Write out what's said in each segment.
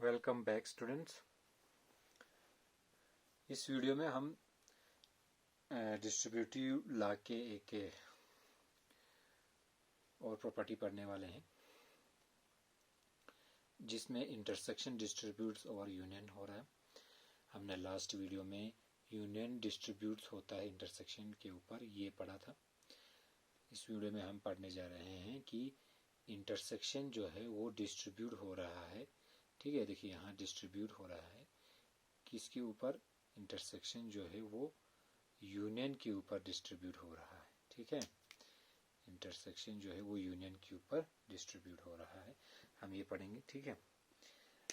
Welcome back students. इस video में हम डिस्ट्रीब्यूटिव लॉ के एक और प्रॉपर्टी पढ़ने वाले हैं जिसमें इंटरसेक्शन डिस्ट्रीब्यूट्स और यूनियन हो रहा है। हमने लास्ट वीडियो में यूनियन डिस्ट्रीब्यूट्स होता है इंटरसेक्शन के ऊपर ये पढ़ा था। इस वीडियो में हम पढ़ने जा रहे हैं कि इंटरसेक्शन जो है वो डिस्ट्रीब्यूट हो रहा है। ठीक है, देखिए यहाँ डिस्ट्रीब्यूट हो रहा है किसके ऊपर? इंटरसेक्शन जो है वो यूनियन के ऊपर डिस्ट्रीब्यूट हो रहा है। ठीक है, इंटरसेक्शन जो है वो यूनियन के ऊपर डिस्ट्रीब्यूट हो रहा है, हम ये पढ़ेंगे। ठीक है,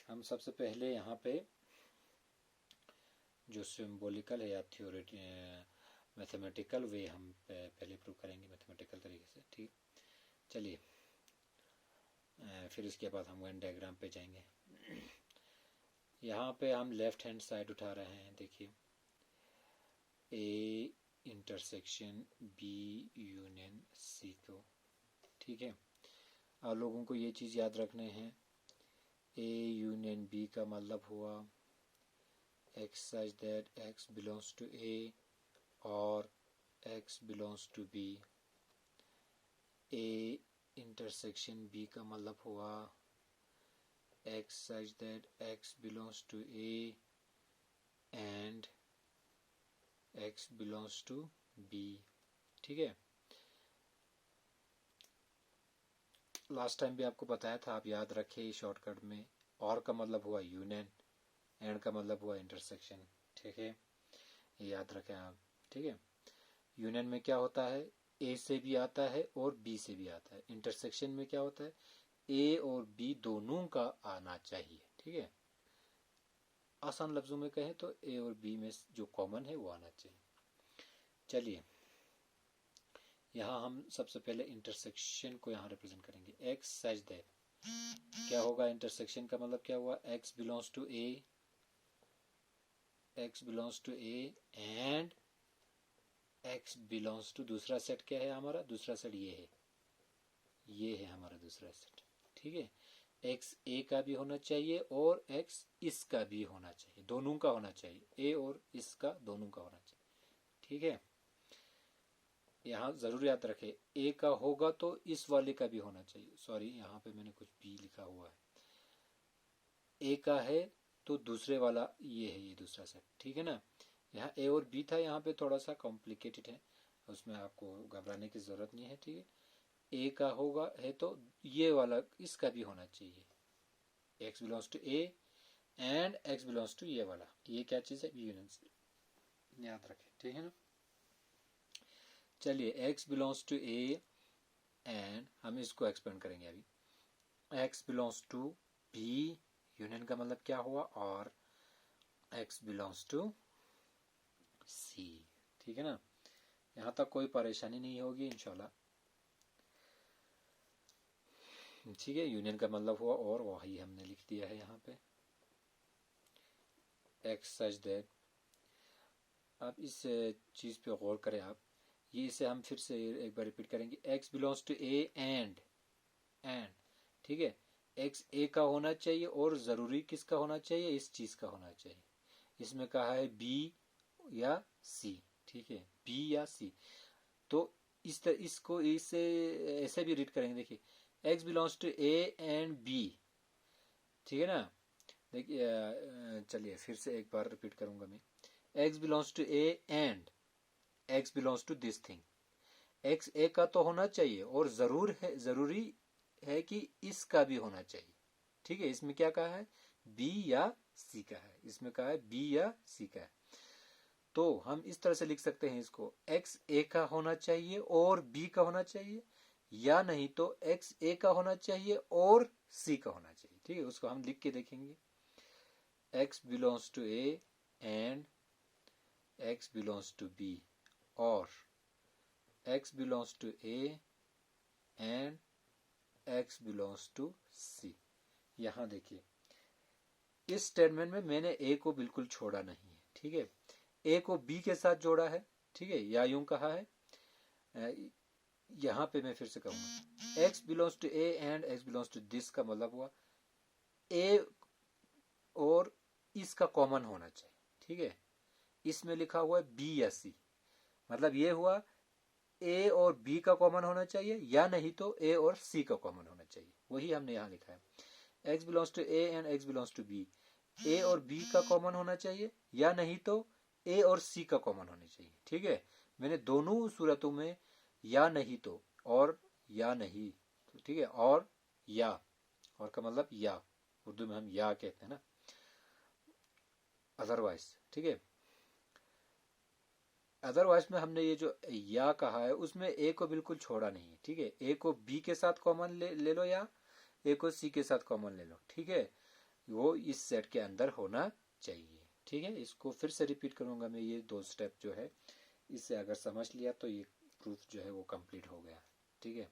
हम सबसे पहले यहाँ पे जो सिंबॉलिकल है या थ्योरेटिकल मैथमेटिकल वे हम पहले प्रूव करेंगे मैथमेटिकल तरीके से। ठीक, चलिए फिर इसके बाद हम वेन डायग्राम पे जाएंगे। यहाँ पे हम लेफ्ट हैंड साइड उठा रहे हैं। देखिए A intersection B union C को। ठीक है, आप लोगों को ये चीज़ याद रखने हैं, ए यूनियन बी का मतलब हुआ x such that x belongs to A और x belongs to B. A intersection B का मतलब हुआ x such that x belongs to A and x belongs to B। ठीक है, लास्ट टाइम भी आपको बताया था, आप याद रखे शॉर्टकट में। और का मतलब हुआ यूनियन, एंड का मतलब हुआ इंटरसेक्शन। ठीक है, ये याद रखें आप। ठीक है, यूनियन में क्या होता है? ए से भी आता है और बी से भी आता है। इंटरसेक्शन में क्या होता है? ए और बी दोनों का आना चाहिए। ठीक है, आसान लफ्जों में कहें तो ए और बी में जो कॉमन है वो आना चाहिए। चलिए यहाँ हम सबसे पहले इंटरसेक्शन को यहाँ रिप्रेजेंट करेंगे। एक्स सच दैट क्या होगा? इंटरसेक्शन का मतलब क्या हुआ? X belongs to A, x belongs to A and x belongs to, दूसरा सेट क्या है हमारा? दूसरा सेट ये है हमारा दूसरा सेट। ठीक है, एक्स ए का भी होना चाहिए और एक्स इस का भी होना चाहिए, दोनों का होना चाहिए। ए और इस का दोनों का होना चाहिए। ठीक है, यहाँ जरूर याद रखे ए का होगा तो इस वाले का भी होना चाहिए। सॉरी, यहाँ पे मैंने कुछ बी लिखा हुआ है। ए का है तो दूसरे वाला ये है, ये दूसरा सेट। ठीक है ना, यहाँ ए और बी था, यहाँ पे थोड़ा सा कॉम्प्लिकेटेड है, उसमें आपको घबराने की जरूरत नहीं है। ठीक है, ए का होगा है तो ये वाला इसका भी होना चाहिए। X belongs to A and x belongs to ये वाला, ये क्या चीज है? यूनियन से याद रखें। ठीक है ना, चलिए x belongs to A and हम इसको एक्सपेंड करेंगे अभी। X belongs to B, union का मतलब क्या हुआ? और एक्स बिलोंग्स टू सी। ठीक है ना, यहाँ तक कोई परेशानी नहीं होगी इंशाल्लाह। ठीक है, यूनियन का मतलब हुआ और वही हमने लिख दिया है यहाँ पे एक्स सच दैट। आप इस चीज पे गौर करें आप, ये इसे हम फिर से एक बार रिपीट करेंगे। X belongs to A and ठीक है, एक्स ए का होना चाहिए और जरूरी किसका होना चाहिए? इस चीज का होना चाहिए। इसमें कहा है बी या सी। ठीक है, बी या सी, तो इसको इसे ऐसे भी रीड करेंगे। देखिए x belongs to A and B. ठीक है ना, देखिए चलिए फिर से एक बार रिपीट करूंगा मैं। X belongs to A and x belongs to this thing. X A का तो होना चाहिए और जरूरी है कि इसका भी होना चाहिए। ठीक है, इसमें क्या कहा है? बी या सी का है, इसमें कहा है बी या सी का है। तो हम इस तरह से लिख सकते हैं इसको, एक्स ए का होना चाहिए और बी का होना चाहिए, या नहीं तो एक्स ए का होना चाहिए और सी का होना चाहिए। ठीक है, उसको हम लिख के देखेंगे। X belongs to A and x belongs to B, और x belongs to A and x belongs to C. यहां देखिए इस स्टेटमेंट में मैंने ए को बिल्कुल छोड़ा नहीं है। ठीक है, ए को बी के साथ जोड़ा है। ठीक है, या यूं कहा है, यहां पे मैं फिर से कहूंगा x belongs to A and x belongs to this का मतलब हुआ ए और इसका कॉमन होना चाहिए, ठीक है। इसमें लिखा हुआ है बी या सी, मतलब ये हुआ ए और बी का कॉमन होना चाहिए, या नहीं तो ए और सी का कॉमन होना चाहिए। वही हमने यहाँ लिखा है, x belongs to A and x belongs to B. A और बी का कॉमन होना चाहिए, या नहीं तो ए और सी का कॉमन होना चाहिए, ठीक है। मैंने दोनों सूरतों में या नहीं तो और या नहीं, ठीक है, और या, और का मतलब या, उर्दू में हम या कहते हैं ना, अदरवाइज, ठीक है। अदरवाइज में हमने ये जो या कहा है उसमें ए को बिल्कुल छोड़ा नहीं है, ठीक है। ए को बी के साथ कॉमन ले लो, या ए को सी के साथ कॉमन ले लो, ठीक है। वो इस सेट के अंदर होना चाहिए, ठीक है। इसको फिर से रिपीट करूंगा मैं, ये 2 स्टेप जो है, इससे अगर समझ लिया तो ये प्रूफ जो है वो कंप्लीट हो गया, ठीक है।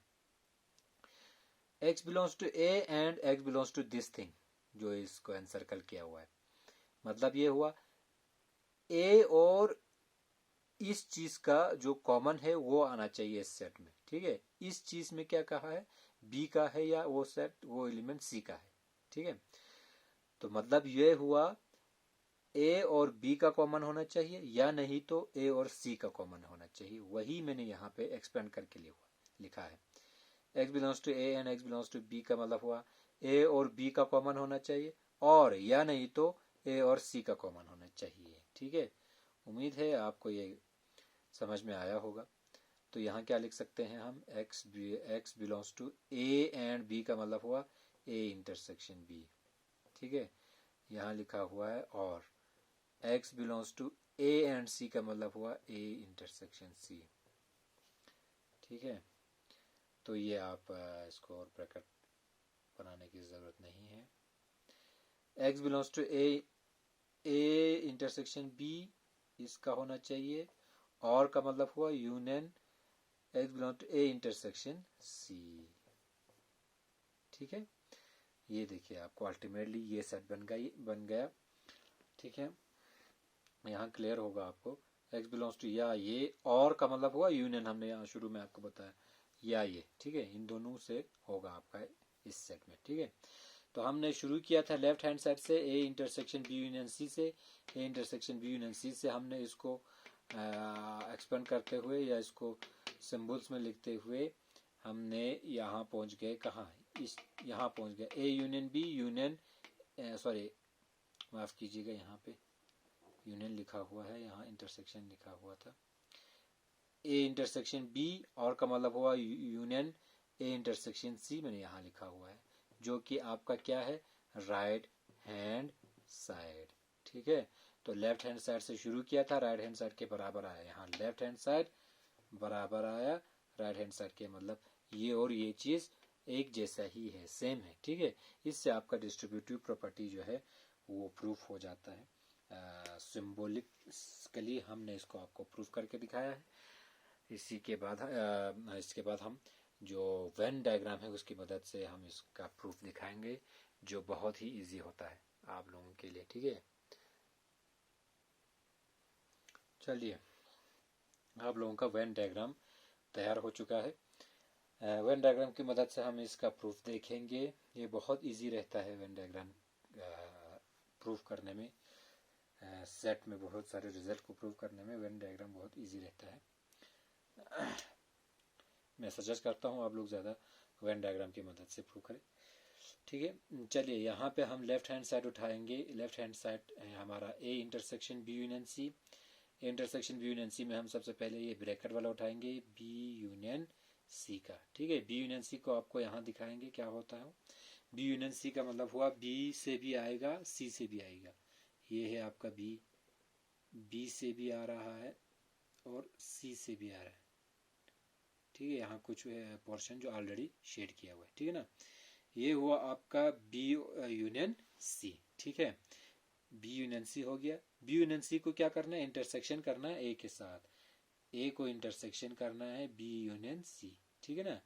x belongs to A and x belongs to this thing, जो इसको एनसर्कल किया हुआ है, मतलब ये हुआ ए और इस चीज का जो कॉमन है वो आना चाहिए इस सेट में, ठीक है। इस चीज में क्या कहा है, बी का है या वो सेट, वो एलिमेंट सी का है, ठीक है। तो मतलब ये हुआ ए और बी का कॉमन होना चाहिए, या नहीं तो ए और सी का कॉमन होना चाहिए। वही मैंने यहाँ पे एक्सपेंड करके लिखा है। x belongs to A and x belongs to B का मतलब हुआ ए और बी का कॉमन होना चाहिए, और या नहीं तो ए और सी का कॉमन होना चाहिए, ठीक है। उम्मीद है आपको ये समझ में आया होगा। तो यहाँ क्या लिख सकते हैं हम, x belongs to A and B का मतलब हुआ ए इंटरसेक्शन बी, ठीक है। यहाँ लिखा हुआ है और x belongs to A and C का मतलब हुआ ए इंटरसेक्शन सी, ठीक है। तो ये आप इसको और ब्रैकेट बनाने की ज़रूरत नहीं है। x belongs to A intersection B, इसका होना चाहिए, और का मतलब हुआ union x belong to A intersection C, ठीक है। ये देखिए आपको अल्टीमेटली ये सेट बन गया, ठीक है। यहाँ क्लियर होगा आपको, x बिलोंग्स टू या ये, और का मतलब हुआ यूनियन, हमने यहाँ शुरू में आपको बताया, या ये, ठीक है। इन दोनों से होगा आपका इस सेट में, ठीक है। तो हमने शुरू किया था लेफ्ट हैंड साइड से, A intersection B union C से, A intersection B union C से हमने इसको एक्सपेंड करते हुए या इसको सिंबल्स में लिखते हुए हमने यहाँ पहुँच गए, कहाँ, इस यहाँ पहुँच गए A union B union, sorry माफ़ कीजिएगा, यहाँ पे यूनियन लिखा हुआ है, यहाँ इंटरसेक्शन लिखा हुआ था, ए इंटरसेक्शन बी, और का मतलब हुआ यूनियन ए इंटरसेक्शन सी, मैंने यहाँ लिखा हुआ है, जो कि आपका क्या है, राइट हैंड साइड, ठीक है। तो लेफ्ट हैंड साइड से शुरू किया था, राइट हैंड साइड के बराबर आया, यहाँ लेफ्ट हैंड साइड बराबर आया राइट हैंड साइड के, मतलब ये और ये चीज़ एक जैसा ही है, सेम है, ठीक है। इससे आपका डिस्ट्रीब्यूटिव प्रॉपर्टी जो है वो प्रूफ हो जाता है। सिंबॉलिकली हमने इसको आपको प्रूफ करके दिखाया है। इसके बाद हम जो वेन डायग्राम है उसकी मदद से हम इसका प्रूफ दिखाएंगे, जो बहुत ही इजी होता है आप लोगों के लिए, ठीक है। चलिए, आप लोगों का वेन डायग्राम तैयार हो चुका है। वेन डायग्राम की मदद से हम इसका प्रूफ देखेंगे। ये बहुत इजी रहता है वेन डायग्राम प्रूफ करने में, सेट में बहुत सारे रिजल्ट को प्रूव करने में वेन डायग्राम बहुत इजी रहता है। मैं सजेस्ट करता हूँ आप लोग ज़्यादा वेन डायग्राम की मदद से प्रूव करें, ठीक है। चलिए, यहाँ पे हम लेफ्ट हैंड साइड उठाएंगे। लेफ्ट हैंड साइड है हमारा A intersection B union C. A intersection B union C में हम सबसे पहले ये ब्रैकेट वाला उठाएंगे, बी यूनियन सी का, ठीक है। बी यूनियन सी को आपको यहाँ दिखाएंगे क्या होता है। बी यूनियन सी का मतलब हुआ बी से भी आएगा, सी से भी आएगा। ये है आपका बी से भी आ रहा है और सी से भी आ रहा है, ठीक है। यहाँ कुछ पोर्शन जो ऑलरेडी शेड किया हुआ है, ठीक है ना। ये हुआ आपका बी यूनियन सी, ठीक है। बी यूनियन सी हो गया। बी यूनियन सी को क्या करना है, इंटरसेक्शन करना है ए के साथ। ए को इंटरसेक्शन करना है बी यूनियन सी, ठीक है ना।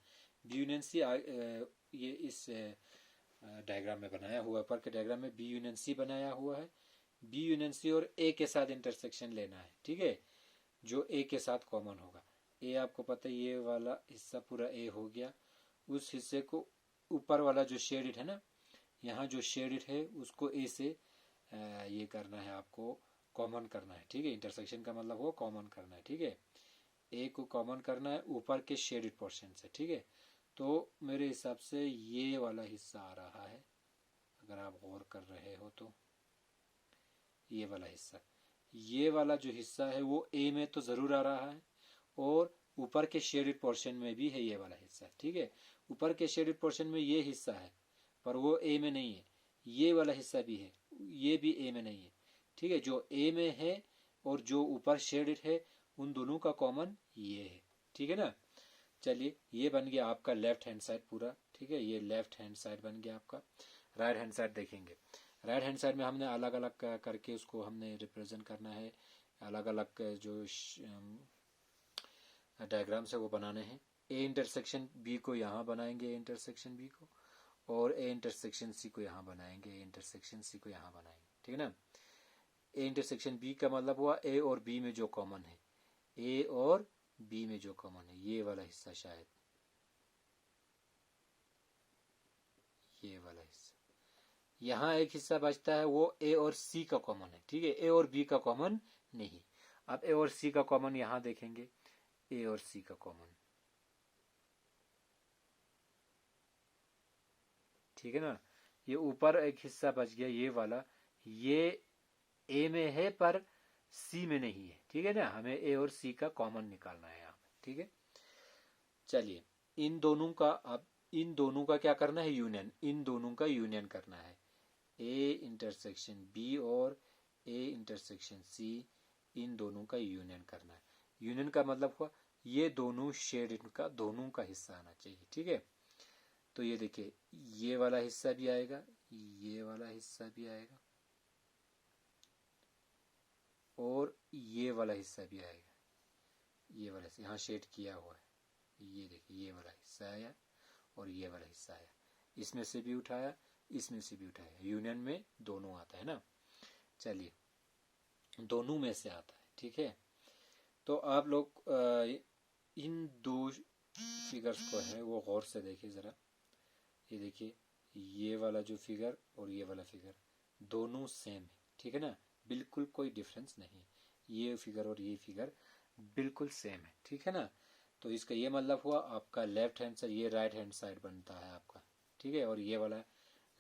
बी यूनियन सी ये इस डायग्राम में बनाया हुआ है, ऊपर के डायग्राम में बी यूनियन सी बनाया हुआ है। बी यूनियन सी और ए के साथ इंटरसेक्शन लेना है, ठीक है, जो ए के साथ कॉमन होगा। ए आपको पता है ये वाला हिस्सा पूरा ए हो गया। उस हिस्से को ऊपर वाला जो शेडिड है ना, यहाँ जो शेडिड है उसको ए से ये करना है आपको, कॉमन करना है, ठीक है। इंटरसेक्शन का मतलब वो कॉमन करना है, ठीक है। ए को कॉमन करना है ऊपर के शेडेड पोर्शन से, ठीक है। तो मेरे हिसाब से ये वाला हिस्सा आ रहा है, अगर आप गौर कर रहे हो तो ये वाला हिस्सा, ये वाला जो हिस्सा है वो ए में तो ज़रूर आ रहा है, और ऊपर के शेडेड पोर्शन में भी है ये वाला हिस्सा, ठीक है। ऊपर के शेडेड पोर्शन में ये हिस्सा है पर वो ए में नहीं है, ये वाला हिस्सा भी है, ये भी ए में नहीं है, ठीक है। जो ए में है और जो ऊपर शेडेड है उन दोनों का कॉमन ये है, ठीक है ना। चलिए, ये बन गया आपका लेफ्ट हैंड साइड पूरा, ठीक है। ये लेफ्ट हैंड साइड बन गया आपका। राइट हैंड साइड देखेंगे, राइट हैंड साइड में हमने अलग अलग करके उसको हमने रिप्रेजेंट करना है, अलग अलग जो डायग्राम से वो बनाने हैं। ए इंटरसेक्शन बी को यहाँ बनाएंगे, ए इंटरसेक्शन बी को, और ए इंटरसेक्शन सी को यहाँ बनाएंगे, ए इंटरसेक्शन सी को यहाँ बनाएंगे, ठीक है ना। ए इंटरसेक्शन बी का मतलब हुआ ए और बी में जो कॉमन है, ए और बी में जो कॉमन है ये वाला हिस्सा, शायद ये वाला हिस्सा। यहाँ एक हिस्सा बचता है वो ए और सी का कॉमन है, ठीक है। ए और बी का कॉमन नहीं। अब ए और सी का कॉमन यहाँ देखेंगे, ए और सी का कॉमन, ठीक है ना। ये ऊपर एक हिस्सा बच गया ये वाला, ये ए में है पर सी में नहीं है, ठीक है ना। हमें ए और सी का कॉमन निकालना है यहाँ पे, ठीक है। चलिए, इन दोनों का, अब इन दोनों का क्या करना है, यूनियन, इन दोनों का यूनियन करना है। ए इंटरसेक्शन बी और ए इंटरसेक्शन सी, इन दोनों का यूनियन करना है। यूनियन का मतलब हुआ ये दोनों शेड इनका दोनों का हिस्सा आना चाहिए, ठीक है। तो ये देखिए, ये वाला हिस्सा भी आएगा, ये वाला हिस्सा भी आएगा, और ये वाला हिस्सा भी आएगा, ये वाला यहाँ शेड किया हुआ है, ये देखिए ये वाला हिस्सा आया और ये वाला हिस्सा आया, इसमें से भी उठाया, इसमें से भी उठाया, यूनियन में दोनों आता है ना। चलिए, दोनों में से आता है, ठीक है। तो आप लोग इन दो फिगर्स को है वो गौर से देखिए ज़रा। ये देखिए, ये वाला जो फिगर और ये वाला फिगर दोनों सेम है, ठीक है ना, बिल्कुल कोई डिफरेंस नहीं। ये फिगर और ये फिगर बिल्कुल सेम है, ठीक है ना। तो इसका ये मतलब हुआ आपका लेफ्ट हैंड साइड, ये राइट हैंड साइड बनता है आपका, ठीक है, और ये वाला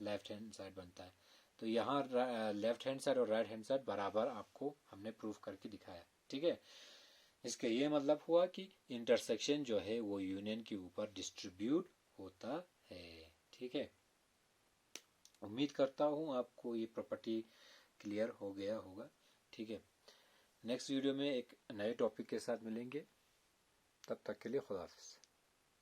लेफ्ट हैंड साइड बनता है। तो यहाँ लेफ्ट हैंड साइड और राइट हैंड साइड बराबर आपको हमने प्रूफ करके दिखाया, ठीक है। इसका ये मतलब हुआ कि इंटरसेक्शन जो है वो यूनियन के ऊपर डिस्ट्रीब्यूट होता है, ठीक है। उम्मीद करता हूँ आपको ये प्रॉपर्टी क्लियर हो गया होगा, ठीक है। नेक्स्ट वीडियो में एक नए टॉपिक के साथ मिलेंगे, तब तक के लिए खुदा हाफिज़।